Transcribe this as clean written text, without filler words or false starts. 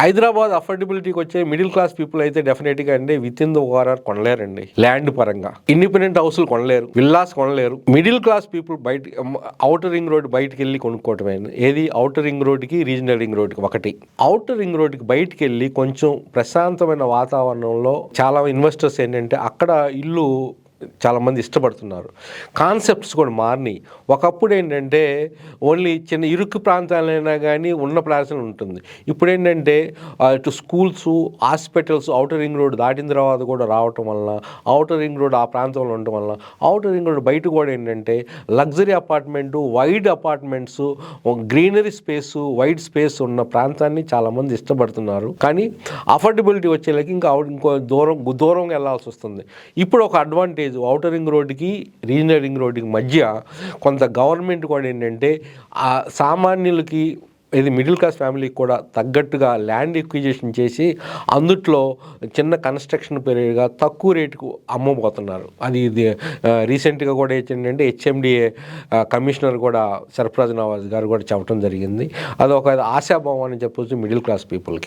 హైదరాబాద్ అఫోర్డబిలిటీకి వచ్చే middle class people అయితే డెఫినెట్గా అండి విత్ ఇన్ ద ఓఆర్ఆర్ కొనలేరండి. ల్యాండ్ పరంగా ఇండిపెండెంట్ హౌస్లు కొనలేరు, విల్లాస్ కొనలేరు. మిడిల్ క్లాస్ పీపుల్ బయట అవుటర్ రింగ్ రోడ్ బయటికి వెళ్ళి కొనుక్కోవటమే. ఏది అవుటర్ రింగ్ రోడ్కి, రీజనల్ రింగ్ రోడ్కి ఒకటి. అవుటర్ రింగ్ రోడ్కి బయటికి వెళ్ళి కొంచెం ప్రశాంతమైన వాతావరణంలో చాలా ఇన్వెస్టర్స్ ఏంటంటే అక్కడ ఇల్లు చాలామంది ఇష్టపడుతున్నారు. కాన్సెప్ట్స్ కూడా మారినాయి. ఒకప్పుడు ఏంటంటే ఓన్లీ చిన్న ఇరుకు ప్రాంతాలైనా కానీ ఉన్న ప్లాట్స్ ఉంటుంది. ఇప్పుడు ఏంటంటే ఇటు schools, hospitals outer ring road దాటిన తర్వాత కూడా రావటం వలన, అవుటర్ రింగ్ రోడ్ ఆ ప్రాంతంలో ఉండటం వలన అవుటర్ రింగ్ రోడ్ బయట కూడా ఏంటంటే luxury apartment, wide apartments, greenery space, wide space ఉన్న ప్రాంతాన్ని చాలామంది ఇష్టపడుతున్నారు. కానీ అఫోర్డబిలిటీ వచ్చేలాకి ఇంకో దూరం వెళ్ళాల్సి వస్తుంది. ఇప్పుడు ఒక అడ్వాంటేజ్ అవుటర్ రింగ్ రోడ్డుకి, రీజనల్ రింగ్ రోడ్డుకి మధ్య కొంత గవర్నమెంట్ కూడా ఏంటంటే ఆ సామాన్యులకి, ఇది మిడిల్ క్లాస్ ఫ్యామిలీకి కూడా తగ్గట్టుగా ల్యాండ్ ఎక్విజిషన్ చేసి అందుట్లో చిన్న కన్స్ట్రక్షన్ పీరియడ్గా తక్కువ రేటుకు అమ్మబోతున్నారు. అది ఇది రీసెంట్గా కూడా ఏంటంటే హెచ్ఎండిఏ కమిషనర్ కూడా సర్ఫరాజ్ నవాజ్ గారు కూడా చెప్పడం జరిగింది. అది ఒక ఆశాభావం అని చెప్పొచ్చు మిడిల్ క్లాస్ పీపుల్కి.